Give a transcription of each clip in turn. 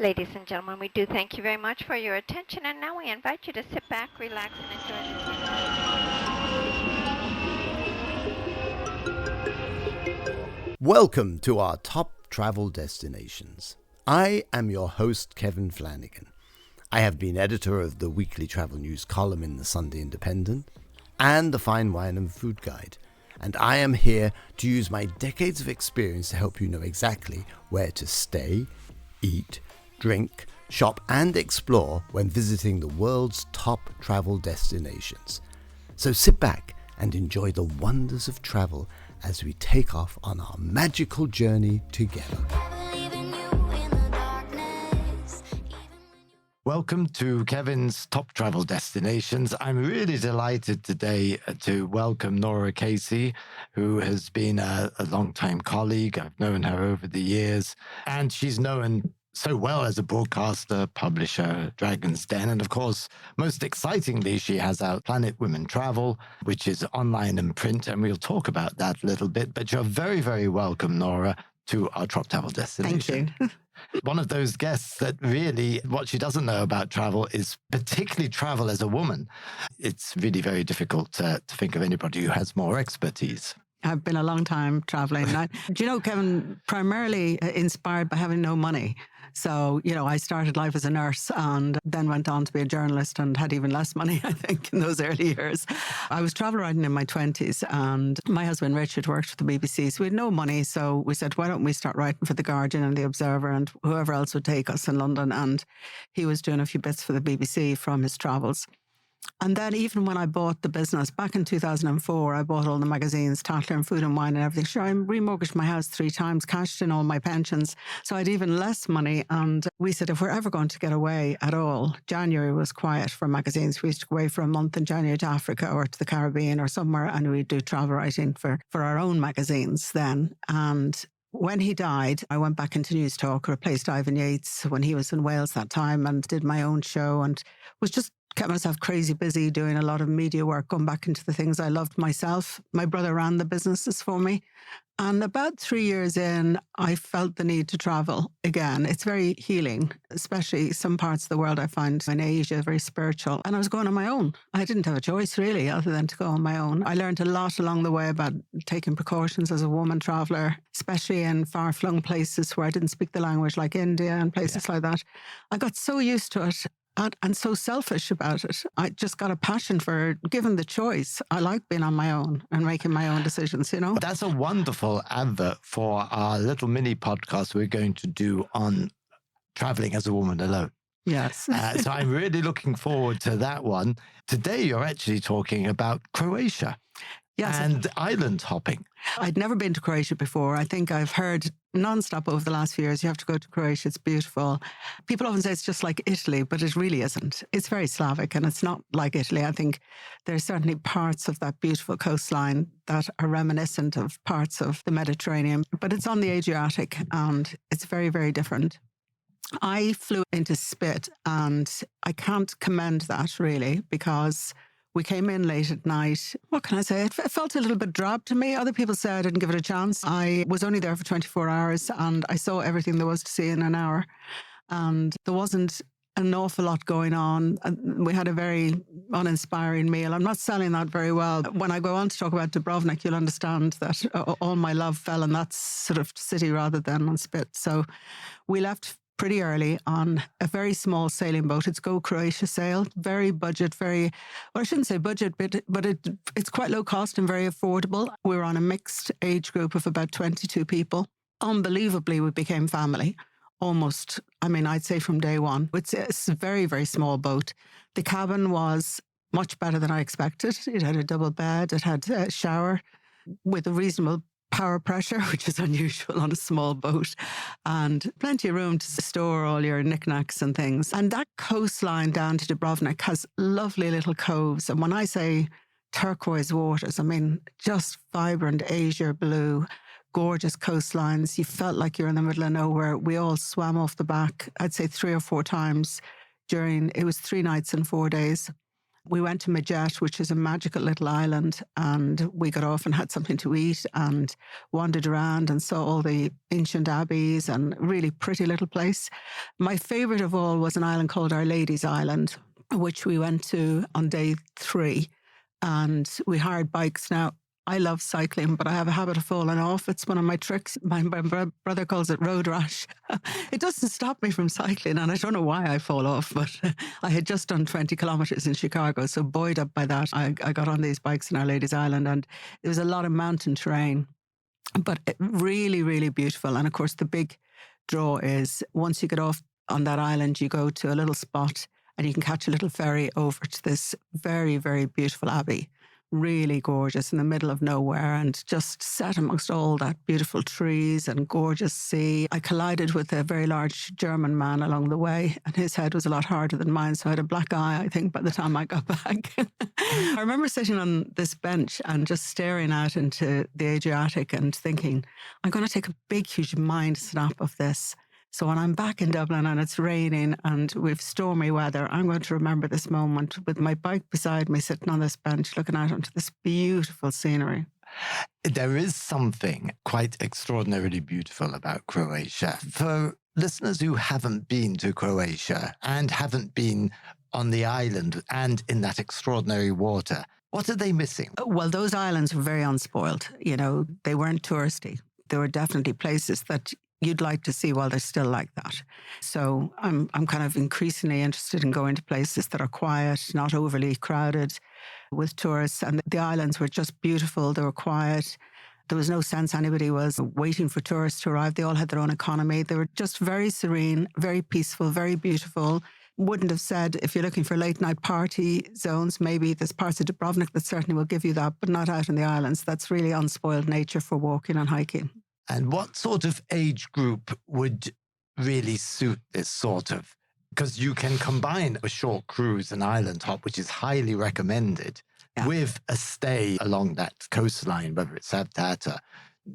Ladies and gentlemen, we do thank you very much for your attention, and now we invite you to sit back, relax, and enjoy. Welcome to our top travel destinations. I am your host, Kevin Flanagan. I have been editor of the weekly travel news column in the Sunday Independent and the Fine Wine and Food Guide, and I am here to use my decades of experience to help you know exactly where to stay, eat, drink, shop, and explore when visiting the world's top travel destinations. So sit back and enjoy the wonders of travel as we take off on our magical journey together. Welcome to Kevin's Top Travel Destinations. I'm really delighted today to welcome Norah Casey, who has been a long-time colleague. I've known her over the years, and she's known so well as a broadcaster, publisher, Dragon's Den, and of course, most excitingly, she has out Planet Women Travel, which is online and print, and we'll talk about that a little bit. But you're very, very welcome, Norah, to our Top Travel Destination. Thank you. One of those guests that really, what she doesn't know about travel is particularly travel as a woman. It's really very difficult to think of anybody who has more expertise. I've been a long time traveling. Do you know, Kevin, primarily inspired by having no money. So, I started life as a nurse and then went on to be a journalist and had even less money, I think, in those early years. I was travel writing in my 20s and my husband, Richard, worked for the BBC. So we had no money. So we said, why don't we start writing for The Guardian and The Observer and whoever else would take us in London. And he was doing a few bits for the BBC from his travels. And then even when I bought the business, back in 2004, I bought all the magazines, Tatler and Food and Wine and everything. Sure, I remortgaged my house 3 times, cashed in all my pensions. So I had even less money. And we said, if we're ever going to get away at all, January was quiet for magazines. We used to go away for a month in January to Africa or to the Caribbean or somewhere, and we'd do travel writing for our own magazines then. And when he died, I went back into News Talk, replaced Ivan Yates when he was in Wales that time, and did my own show and was just kept myself crazy busy doing a lot of media work, going back into the things I loved myself. My brother ran the businesses for me. And about 3 years in, I felt the need to travel again. It's very healing, especially some parts of the world I find in Asia, very spiritual. And I was going on my own. I didn't have a choice really other than to go on my own. I learned a lot along the way about taking precautions as a woman traveller, especially in far-flung places where I didn't speak the language, like India and places like that. I got so used to it. And so selfish about it. I just got a passion for, given the choice, I like being on my own and making my own decisions, That's a wonderful advert for our little mini podcast we're going to do on traveling as a woman alone. Yes. So I'm really looking forward to that one. Today, you're actually talking about Croatia. Yes. And island hopping. I'd never been to Croatia before. I think I've heard nonstop over the last few years, you have to go to Croatia. It's beautiful. People often say it's just like Italy, but it really isn't. It's very Slavic and it's not like Italy. I think there's certainly parts of that beautiful coastline that are reminiscent of parts of the Mediterranean, but it's on the Adriatic and it's very, very different. I flew into Split and I can't commend that really because we came in late at night. What can I say? It felt a little bit drab to me. Other people say I didn't give it a chance. I was only there for 24 hours and I saw everything there was to see in an hour. And there wasn't an awful lot going on. We had a very uninspiring meal. I'm not selling that very well. When I go on to talk about Dubrovnik, you'll understand that all my love fell in that sort of city rather than on Split. So we left pretty early on a very small sailing boat. It's Go Croatia Sail, very budget, well, I shouldn't say budget, but it's quite low cost and very affordable. We were on a mixed age group of about 22 people. Unbelievably, we became family. Almost, I'd say from day one. It's a very, very small boat. The cabin was much better than I expected. It had a double bed, it had a shower with a reasonable power pressure, which is unusual on a small boat, and plenty of room to store all your knickknacks and things. And that coastline down to Dubrovnik has lovely little coves. And when I say turquoise waters, just vibrant azure blue, gorgeous coastlines. You felt like you're in the middle of nowhere. We all swam off the back, I'd say 3 or 4 times it was 3 nights and 4 days. We went to Majet, which is a magical little island, and we got off and had something to eat and wandered around and saw all the ancient abbeys and really pretty little place. My favourite of all was an island called Our Lady's Island, which we went to on day 3, and we hired bikes. Now, I love cycling, but I have a habit of falling off. It's one of my tricks. My brother calls it road rash. It doesn't stop me from cycling, and I don't know why I fall off, but I had just done 20 kilometres in Chicago, so buoyed up by that, I got on these bikes in Our Lady's Island, and there was a lot of mountain terrain, but really, really beautiful. And of course, the big draw is once you get off on that island, you go to a little spot and you can catch a little ferry over to this very, very beautiful abbey. Really gorgeous in the middle of nowhere and just set amongst all that beautiful trees and gorgeous sea. I collided with a very large German man along the way, and his head was a lot harder than mine, so I had a black eye, I think, by the time I got back. I remember sitting on this bench and just staring out into the Adriatic and thinking, I'm going to take a big, huge mind snap of this. So when I'm back in Dublin and it's raining and we've stormy weather, I'm going to remember this moment with my bike beside me, sitting on this bench, looking out onto this beautiful scenery. There is something quite extraordinarily beautiful about Croatia. For listeners who haven't been to Croatia and haven't been on the island and in that extraordinary water, what are they missing? Well, those islands were very unspoiled. You know, they weren't touristy. There were definitely places that you'd like to see while they're still like that. So I'm kind of increasingly interested in going to places that are quiet, not overly crowded with tourists. And the islands were just beautiful. They were quiet. There was no sense anybody was waiting for tourists to arrive. They all had their own economy. They were just very serene, very peaceful, very beautiful. Wouldn't have said if you're looking for late night party zones, maybe there's parts of Dubrovnik that certainly will give you that, but not out in the islands. That's really unspoiled nature for walking and hiking. And what sort of age group would really suit this sort of? Because you can combine a short cruise and island hop, which is highly recommended, with a stay along that coastline, whether it's Savtata.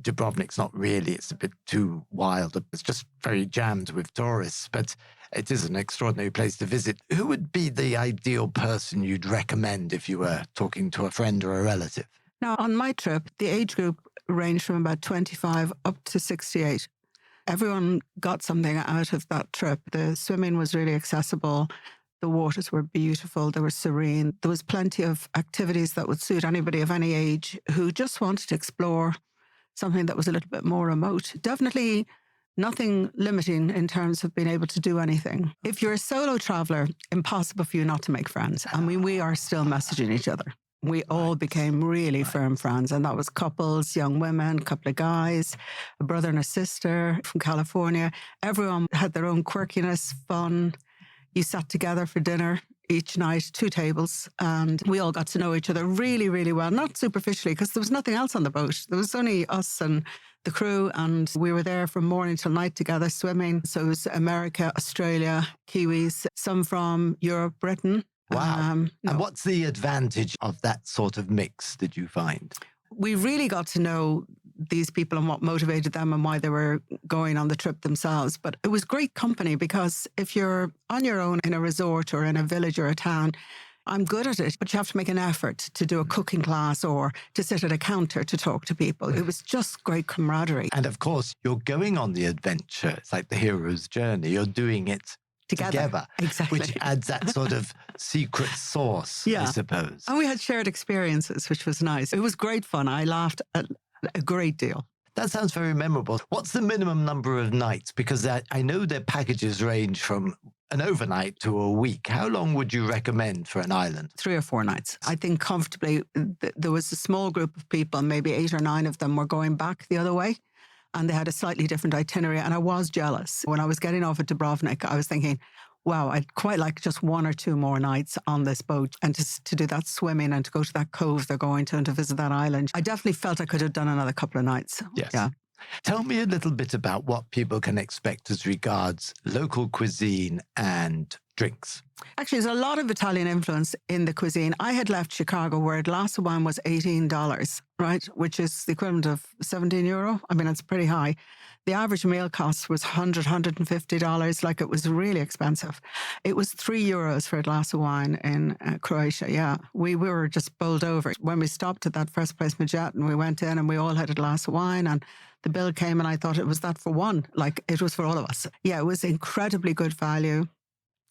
Dubrovnik's not really, it's a bit too wild. It's just very jammed with tourists, but it is an extraordinary place to visit. Who would be the ideal person you'd recommend if you were talking to a friend or a relative? Now, on my trip, the age group ranged from about 25 up to 68. Everyone got something out of that trip. The swimming was really accessible. The waters were beautiful. They were serene. There was plenty of activities that would suit anybody of any age who just wanted to explore something that was a little bit more remote. Definitely nothing limiting in terms of being able to do anything. If you're a solo traveller, impossible for you not to make friends. I mean, we are still messaging each other. We all became really firm friends, and that was couples, young women, a couple of guys, a brother and a sister from California. Everyone had their own quirkiness, fun. You sat together for dinner each night, 2 tables, and we all got to know each other really, really well. Not superficially, because there was nothing else on the boat. There was only us and the crew, and we were there from morning till night together swimming. So it was America, Australia, Kiwis, some from Europe, Britain. Wow. No. And what's the advantage of that sort of mix, did you find? We really got to know these people and what motivated them and why they were going on the trip themselves. But it was great company, because if you're on your own in a resort or in a village or a town, I'm good at it, but you have to make an effort to do a cooking class or to sit at a counter to talk to people. It was just great camaraderie. And of course, you're going on the adventure. It's like the hero's journey. You're doing it together. Exactly. Which adds that sort of secret sauce, I suppose. And we had shared experiences, which was nice. It was great fun. I laughed a great deal. That sounds very memorable. What's the minimum number of nights? Because I know their packages range from an overnight to a week. How long would you recommend for an island? 3 or 4 nights. I think comfortably, there was a small group of people, maybe 8 or 9 of them were going back the other way. And they had a slightly different itinerary. And I was jealous. When I was getting off at Dubrovnik, I was thinking, wow, I'd quite like just 1 or 2 more nights on this boat and to do that swimming and to go to that cove they're going to and to visit that island. I definitely felt I could have done another couple of nights. Yes. Yeah. Tell me a little bit about what people can expect as regards local cuisine and drinks. Actually, there's a lot of Italian influence in the cuisine. I had left Chicago where a glass of wine was $18, right? Which is the equivalent of €17. I mean, it's pretty high. The average meal cost was $150. Like, it was really expensive. It was €3 for a glass of wine in Croatia. Yeah, we were just bowled over. When we stopped at that first place, Majet, and we went in and we all had a glass of wine, and the bill came and I thought it was that for one. Like, it was for all of us. Yeah, it was incredibly good value.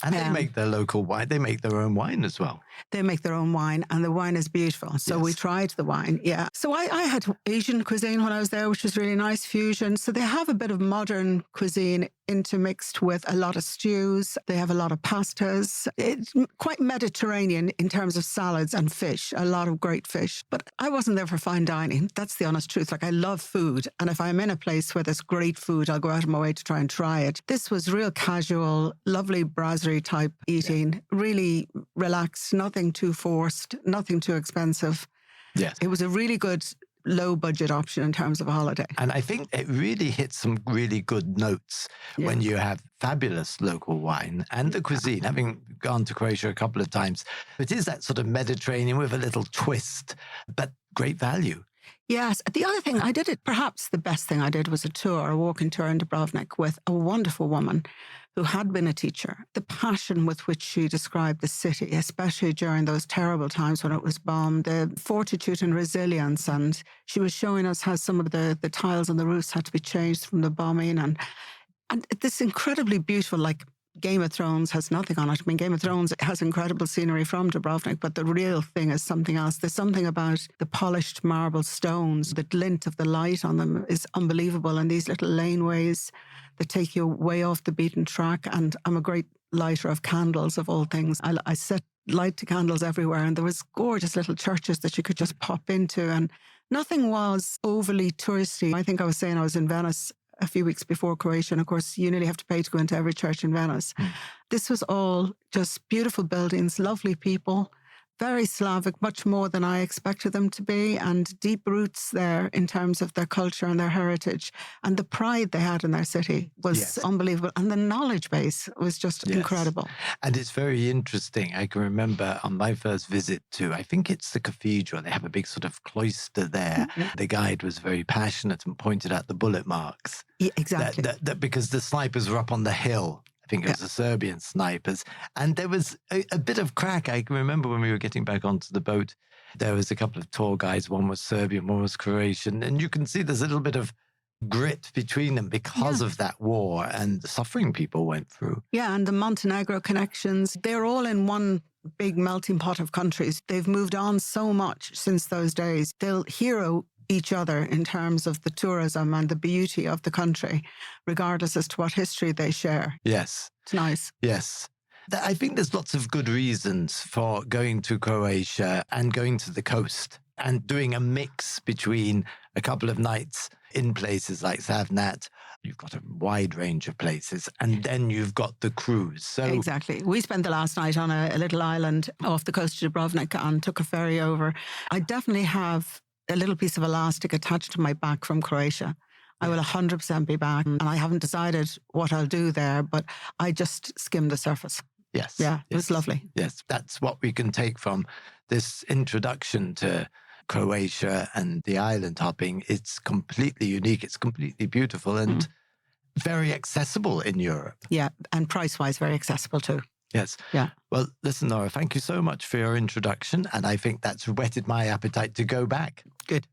And they make their local wine. They make their own wine as well. They make their own wine, and the wine is beautiful. So we tried the wine, yeah. So I had Asian cuisine when I was there, which was really nice, fusion. So they have a bit of modern cuisine intermixed with a lot of stews. They have a lot of pastas. It's quite Mediterranean in terms of salads and fish, a lot of great fish. But I wasn't there for fine dining. That's the honest truth. Like, I love food. And if I'm in a place where there's great food, I'll go out of my way to try and try it. This was real casual, lovely brasserie type eating, really relaxed, nothing too forced, nothing too expensive. Yes. It was a really good low budget option in terms of a holiday. And I think it really hits some really good notes when you have fabulous local wine and the cuisine. Having gone to Croatia a couple of times, it is that sort of Mediterranean with a little twist, but great value. Yes. The other thing I did, perhaps the best thing I did, was a walking tour in Dubrovnik with a wonderful woman who had been a teacher. The passion with which she described the city, especially during those terrible times when it was bombed, the fortitude and resilience. And she was showing us how some of the tiles on the roofs had to be changed from the bombing. And this incredibly beautiful, like, Game of Thrones has nothing on it. I mean, Game of Thrones has incredible scenery from Dubrovnik, but the real thing is something else. There's something about the polished marble stones, the glint of the light on them is unbelievable. And these little laneways that take you way off the beaten track. And I'm a great lighter of candles, of all things. I set light to candles everywhere, and there was gorgeous little churches that you could just pop into, and nothing was overly touristy. I think I was saying I was in Venice a few weeks before Croatia, and of course you nearly have to pay to go into every church in Venice. This was all just beautiful buildings, lovely people, very Slavic, much more than I expected them to be, and deep roots there in terms of their culture and their heritage. And the pride they had in their city was unbelievable. And the knowledge base was just incredible. And it's very interesting. I can remember on my first visit to, I think it's the cathedral, they have a big sort of cloister there. The guide was very passionate and pointed out the bullet marks. Yeah, exactly. That because the snipers were up on the hill. I think it was the Serbian snipers. And there was a bit of crack. I can remember when we were getting back onto the boat, there was a couple of tour guides. One was Serbian, one was Croatian. And you can see there's a little bit of grit between them because of that war and the suffering people went through. Yeah, and the Montenegro connections, they're all in one big melting pot of countries. They've moved on so much since those days. They'll hero each other in terms of the tourism and the beauty of the country, regardless as to what history they share. Yes. It's nice. Yes. I think there's lots of good reasons for going to Croatia and going to the coast and doing a mix between a couple of nights in places like Savnat. You've got a wide range of places, and then you've got the cruise. So exactly. We spent the last night on a little island off the coast of Dubrovnik and took a ferry over. I definitely have a little piece of elastic attached to my back from Croatia. I will 100% be back, and I haven't decided what I'll do there, but I just skimmed the surface. Yes. Yeah, it was lovely. Yes, that's what we can take from this introduction to Croatia and the island hopping. It's completely unique. It's completely beautiful and very accessible in Europe. Yeah, and price-wise, very accessible too. Yes. Yeah. Well, listen, Norah, thank you so much for your introduction. And I think that's whetted my appetite to go back. Good.